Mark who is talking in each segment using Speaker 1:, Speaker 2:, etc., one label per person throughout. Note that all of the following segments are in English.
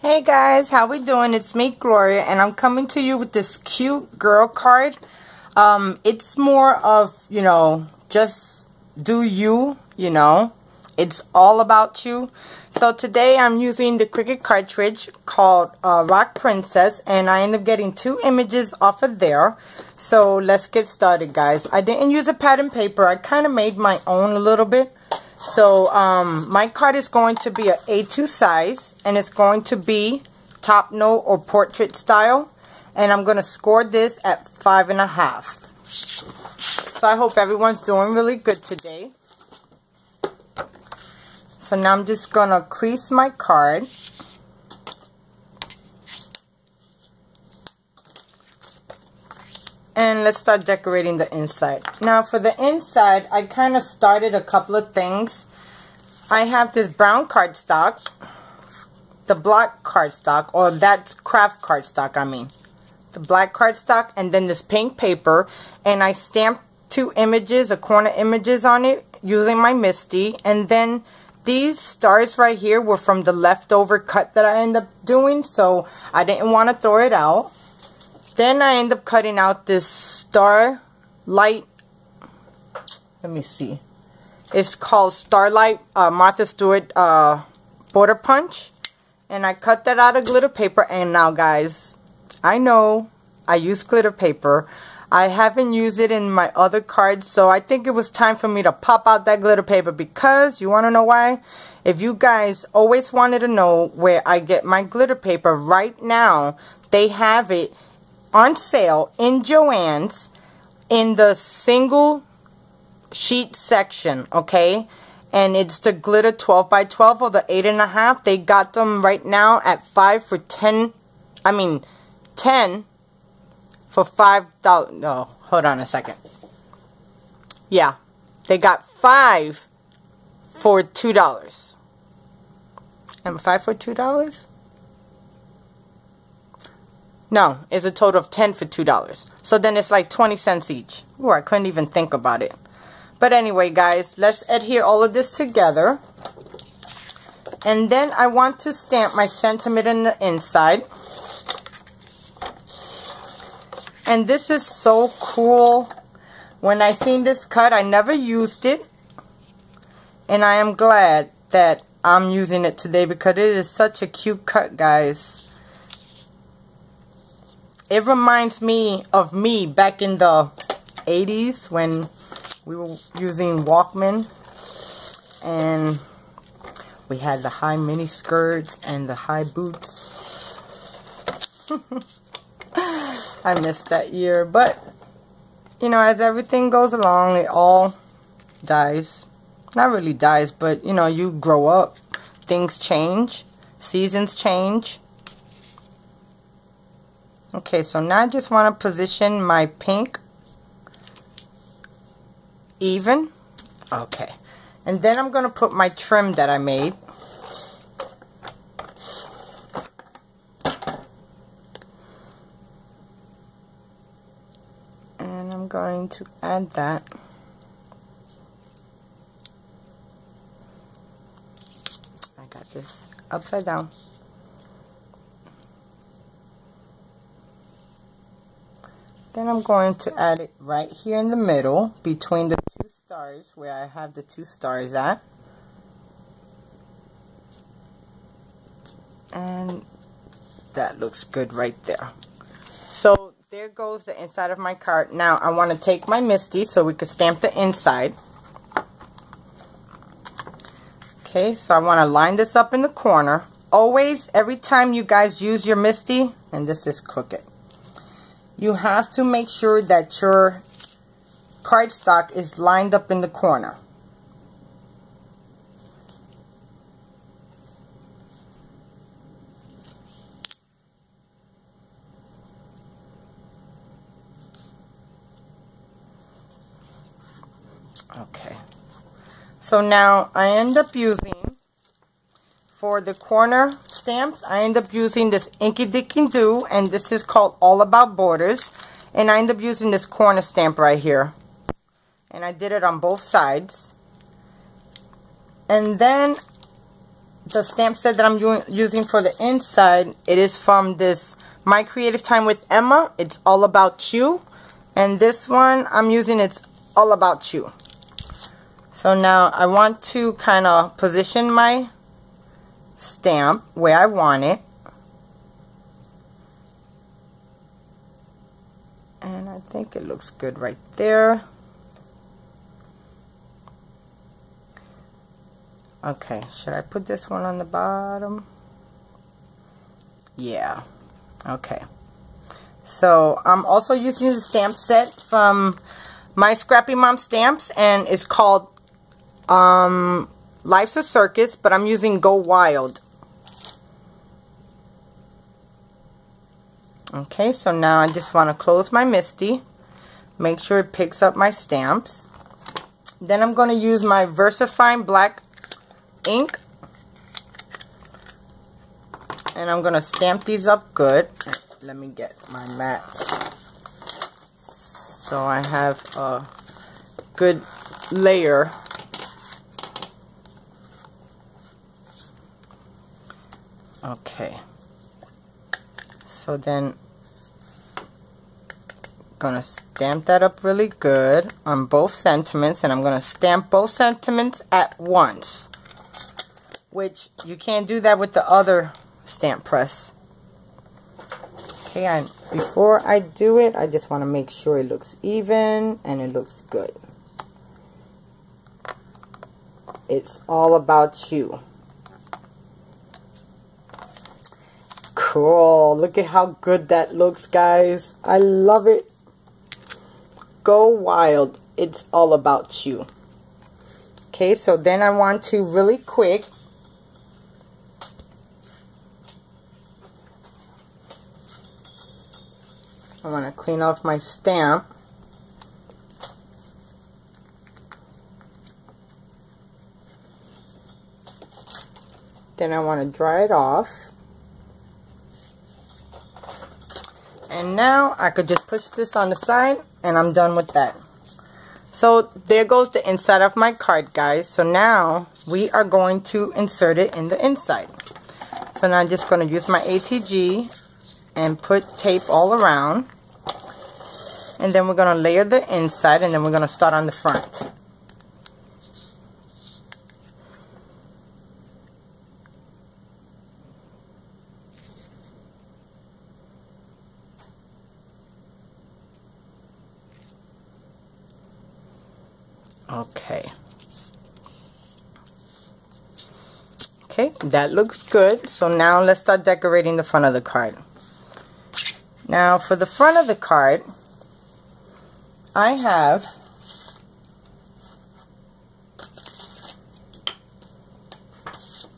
Speaker 1: Hey guys, how we doing? It's me, Gloria, and I'm coming to you with this cute girl card. It's more of, just do you, It's all about you. So today I'm using the Cricut cartridge called Rock Princess, and I ended up getting 2 images off of there. So let's get started, guys. I didn't use a pad and paper. I kind of made my own a little bit. So my card is going to be an A2 size, and it's going to be top note or portrait style, and I'm going to score this at 5.5. So I hope everyone's doing really good today. So now I'm just going to crease my card. And let's start decorating the inside. Now for the inside, I kind of started a couple of things. I have this brown cardstock, the black cardstock, or that's craft cardstock, the black cardstock, and then this pink paper, and I stamped 2 images, a corner images on it using my Misty, and then these stars right here were from the leftover cut that I ended up doing, so I didn't want to throw it out. Then I end up cutting out this Starlight. Let me see. It's called Starlight Martha Stewart border punch. And I cut that out of glitter paper. And now, guys, I know I use glitter paper. I haven't used it in my other cards. So I think it was time for me to pop out that glitter paper. Because, you want to know why? If you guys always wanted to know where I get my glitter paper, right now, they have it on sale in Joann's in the single sheet section, okay? And it's the glitter 12 by 12 or the 8.5. They got them right now at 5 for 10. 10 for $5. No, hold on a second. Yeah, they got 5 for $2. And 5 for $2? No, it's a total of 10 for $2. So then it's like 20 cents each. Ooh, I couldn't even think about it. But anyway, guys, let's adhere all of this together. And then I want to stamp my sentiment in the inside. And this is so cool. When I seen this cut, I never used it. And I am glad that I'm using it today because it is such a cute cut, guys. It reminds me of me back in the 80s when we were using Walkman and we had the high mini skirts and the high boots. I missed that year, but as everything goes along, it all dies. Not really dies, but you grow up, things change, seasons change. Okay, so now I just want to position my pink even. Okay. And then I'm going to put my trim that I made. And I'm going to add that. I got this upside down. Then I'm going to add it right here in the middle between the 2 stars where I have the 2 stars at. And that looks good right there. So there goes the inside of my card. Now I want to take my Misty so we can stamp the inside. Okay, so I want to line this up in the corner. Always, every time you guys use your Misty, and this is crooked, you have to make sure that your cardstock is lined up in the corner. Okay. So now I end up using, for the corner stamps, I end up using this Inky Dinky Doo, and this is called All About Borders. And I end up using this corner stamp right here. And I did it on both sides. And then the stamp set that I'm using for the inside, it is from this My Creative Time with Emma. It's All About You. And this one I'm using, it's All About You. So now I want to kind of position my stamp where I want it. And I think it looks good right there. Okay, should I put this one on the bottom? Yeah. Okay. So I'm also using the stamp set from My Scrappy Mom Stamps, and it's called Life's a Circus, but I'm using Go Wild. Okay, so now I just want to close my MISTI, make sure it picks up my stamps. Then I'm going to use my VersaFine black ink, and I'm going to stamp these up good. Let me get my mat so I have a good layer. Okay, so then gonna stamp that up really good on both sentiments, and I'm gonna stamp both sentiments at once, which you can't do that with the other stamp press. Okay, and before I do it, I just want to make sure it looks even and it looks good. It's all about you. Cool, look at how good that looks, guys. I love it. Go wild. It's all about you. Okay, so then I want to really quick I want to clean off my stamp. Then I want to dry it off. And now I could just push this on the side and I'm done with that. So there goes the inside of my card, guys. So now we are going to insert it in the inside. So now I'm just going to use my ATG and put tape all around. And then we're going to layer the inside, and then we're going to start on the front. Okay. Okay, that looks good. So now let's start decorating the front of the card. Now for the front of the card, I have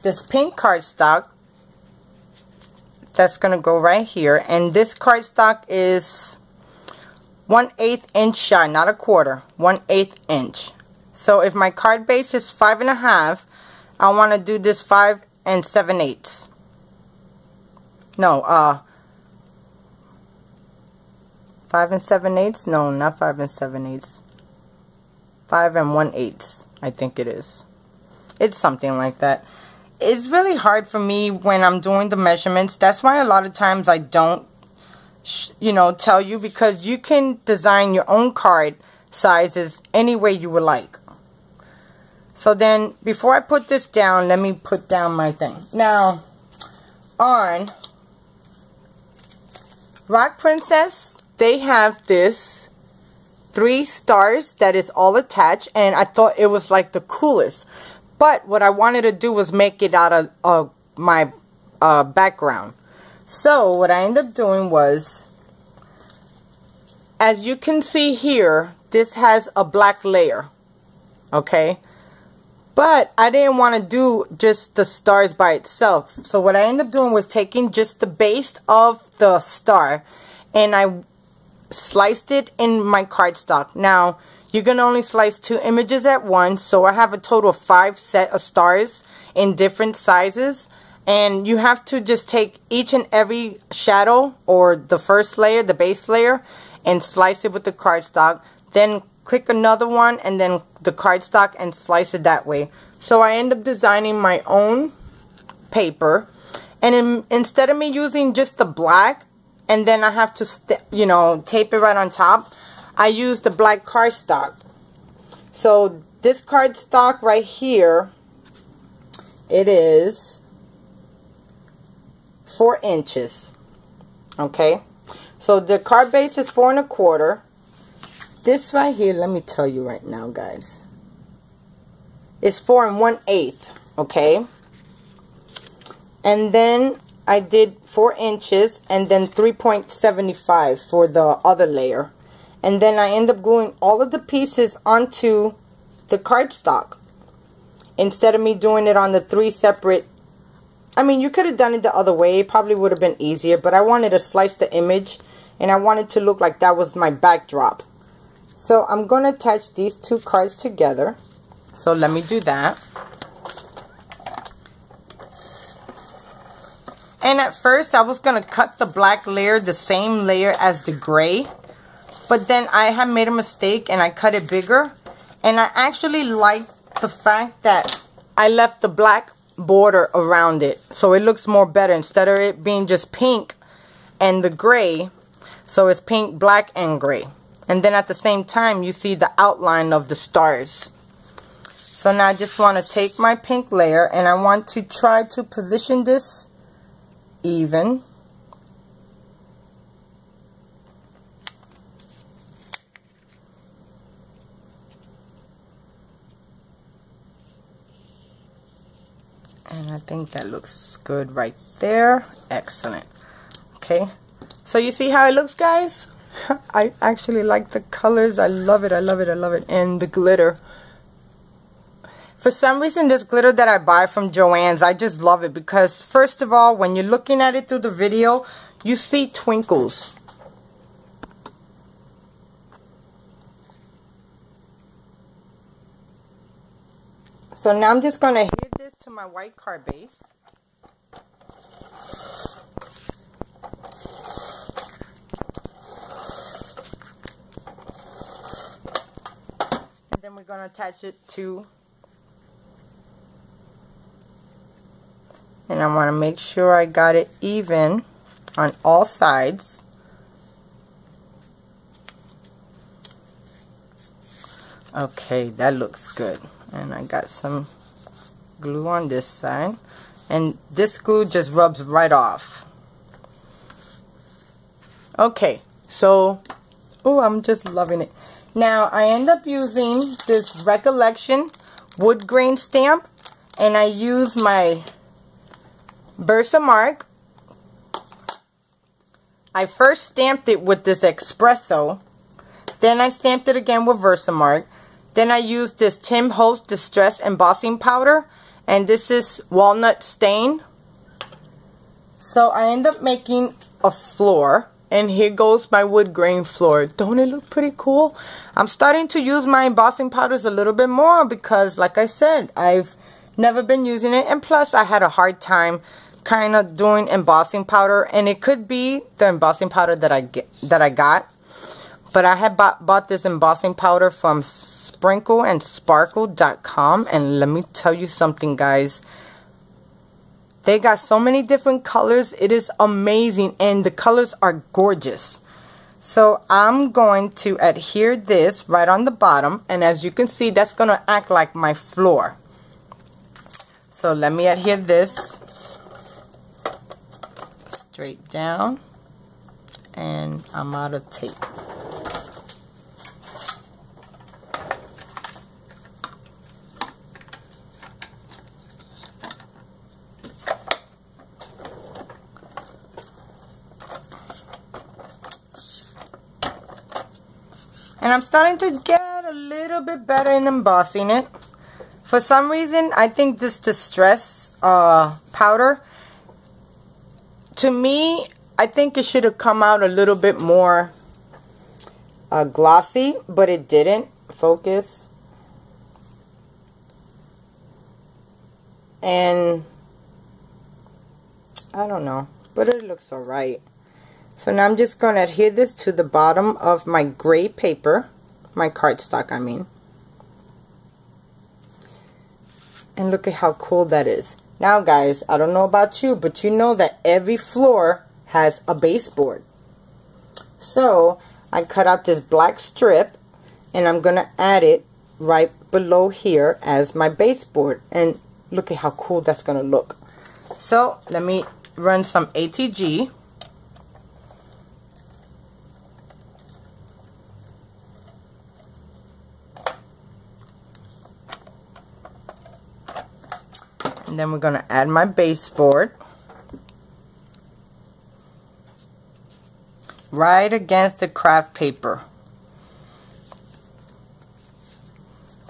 Speaker 1: this pink cardstock that's going to go right here. And this cardstock is 1/8 inch shy, not a quarter, 1/8 inch. So if my card base is 5.5, I want to do this 5 7/8. No, 5 7/8? No, not 5 7/8. 5 1/8, I think it is. It's something like that. It's really hard for me when I'm doing the measurements. That's why a lot of times I don't, tell you, because you can design your own card sizes any way you would like. So then, before I put this down, let me put down my thing. Now, on Rock Princess, they have this 3 stars that is all attached, and I thought it was like the coolest. But what I wanted to do was make it out of my background. So what I ended up doing was, as you can see here, this has a black layer, okay? But I didn't want to do just the stars by itself. So what I ended up doing was taking just the base of the star, and I sliced it in my cardstock. Now, you can only slice 2 images at once, so I have a total of 5 set of stars in different sizes. And you have to just take each and every shadow, or the first layer, the base layer, and slice it with the cardstock. Then click another one, and then the cardstock, and slice it that way. So I end up designing my own paper, and instead of me using just the black and then I have to you know, tape it right on top, I use the black cardstock. So this cardstock right here, it is 4 inches. Okay, so the card base is 4 1/4. This right here, let me tell you right now, guys, it's 4 1/8. Okay, and then I did 4 inches and then 3.75 for the other layer, and then I end up gluing all of the pieces onto the cardstock instead of me doing it on the 3 separate. I mean, you could have done it the other way. It probably would have been easier, but I wanted to slice the image and I wanted to look like that was my backdrop. So I'm going to attach these 2 cards together. So let me do that. And at first I was going to cut the black layer the same layer as the gray, but then I had made a mistake and I cut it bigger. And I actually like the fact that I left the black border around it, so it looks more better instead of it being just pink and the gray. So it's pink, black, and gray, and then at the same time you see the outline of the stars. So now I just want to take my pink layer and I want to try to position this even. And I think that looks good right there. Excellent. Okay, so you see how it looks, guys? I actually like the colors. I love it. I love it. I love it. And the glitter. For some reason, this glitter that I buy from Joann's, I just love it because, first of all, when you're looking at it through the video, you see twinkles. So now I'm just going to hit this to my white card base. And then we're going to attach it to, and I want to make sure I got it even on all sides. Okay, that looks good. And I got some glue on this side, and this glue just rubs right off. Okay, so I'm just loving it. Now I end up using this Recollection wood grain stamp, and I use my Versamark. I first stamped it with this espresso, then I stamped it again with Versamark. Then I used this Tim Holtz Distress Embossing Powder, and this is Walnut Stain. So I end up making a floor, and here goes my wood grain floor. Don't it look pretty cool? I'm starting to use my embossing powders a little bit more because, like I said, I've never been using it, and plus I had a hard time kind of doing embossing powder, and it could be the embossing powder that I got, but I had bought this embossing powder from sprinkleandsparkle.com, and let me tell you something, guys, they got so many different colors. It is amazing, and the colors are gorgeous. So I'm going to adhere this right on the bottom, and as you can see, that's going to act like my floor. So let me adhere this straight down, and I'm out of tape. And I'm starting to get a little bit better in embossing it. For some reason, I think this Distress powder, to me, I think it should have come out a little bit more glossy, but it didn't. Focus. And I don't know, but it looks alright. So now I'm just going to adhere this to the bottom of my gray paper, my cardstock I mean. And look at how cool that is. Now guys, I don't know about you, but you know that every floor has a baseboard. So I cut out this black strip and I'm going to add it right below here as my baseboard. And look at how cool that's going to look. So let me run some ATG. And then we're going to add my baseboard right against the craft paper.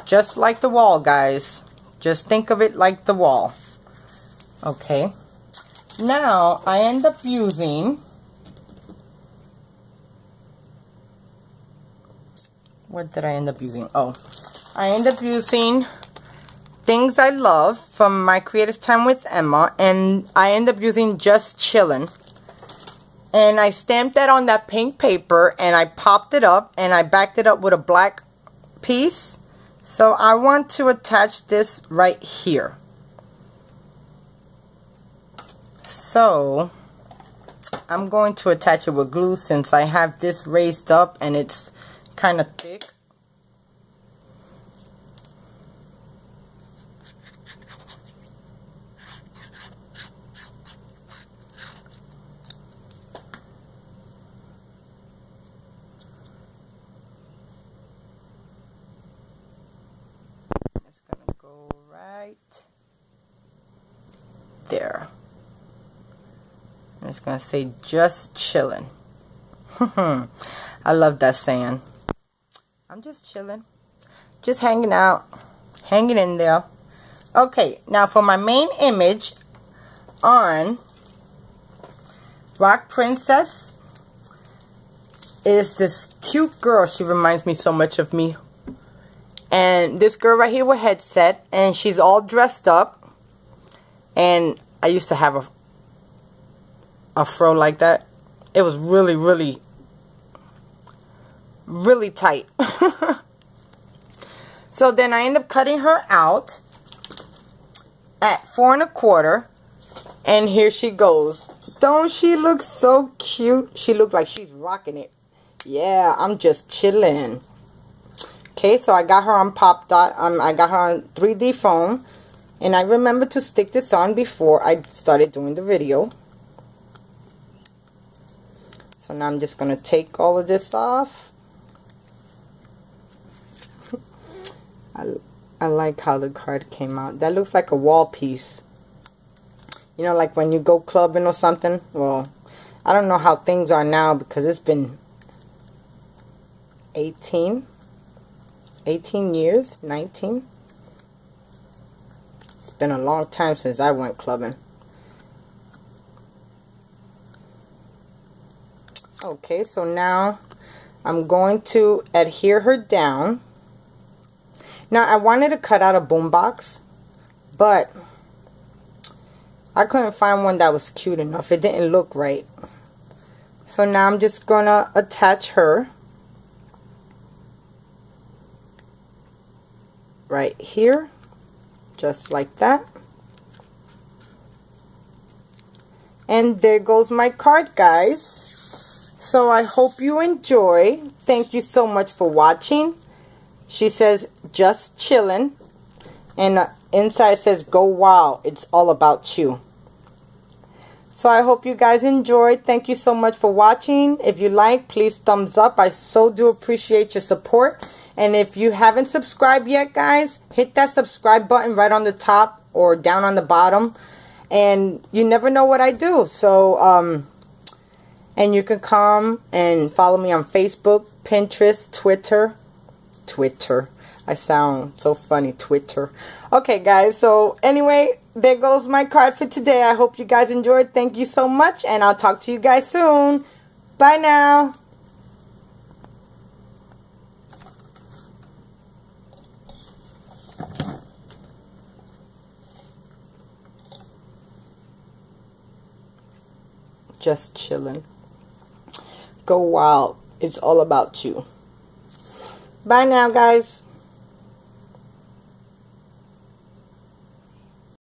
Speaker 1: Just like the wall, guys. Just think of it like the wall. Okay. Now, I end up using... What did I end up using? Oh, I end up using Things I Love from My Creative Time with Emma, and I end up using Just Chillin'. And I stamped that on that pink paper, and I popped it up, and I backed it up with a black piece. So I want to attach this right here. So I'm going to attach it with glue since I have this raised up and it's kind of thick. Right there. And it's going to say Just Chillin'. I love that saying. I'm just chilling. Just hanging out. Hanging in there. Okay, now for my main image on Rock Princess is this cute girl. She reminds me so much of me. And this girl right here with headset, and she's all dressed up. And I used to have a fro like that. It was really, really, really tight. So then I end up cutting her out at 4 1/4, and here she goes. Don't she look so cute? She looked like she's rocking it. Yeah, I'm just chilling. Okay, so I got her on Pop Dot. I got her on 3D foam. And I remember to stick this on before I started doing the video. So now I'm just going to take all of this off. I like how the card came out. That looks like a wall piece. You know, like when you go clubbing or something. Well, I don't know how things are now because it's been 18 years, 19. It's been a long time since I went clubbing. Okay, so now I'm going to adhere her down. Now I wanted to cut out a boombox, but I couldn't find one that was cute enough. It didn't look right. So now I'm just gonna attach her right here, just like that. And there goes my card, guys. So I hope you enjoy. Thank you so much for watching. She says just chillin', and inside says go wild, it's all about you. So I hope you guys enjoyed. Thank you so much for watching. If you like, please thumbs up. I so do appreciate your support. And if you haven't subscribed yet, guys, hit that subscribe button right on the top or down on the bottom. And you never know what I do. So, and you can come and follow me on Facebook, Pinterest, Twitter. I sound so funny, Twitter. Okay, guys. So, anyway, there goes my card for today. I hope you guys enjoyed. Thank you so much. And I'll talk to you guys soon. Bye now. Just chillin'. Go wild. It's all about you. Bye now, guys.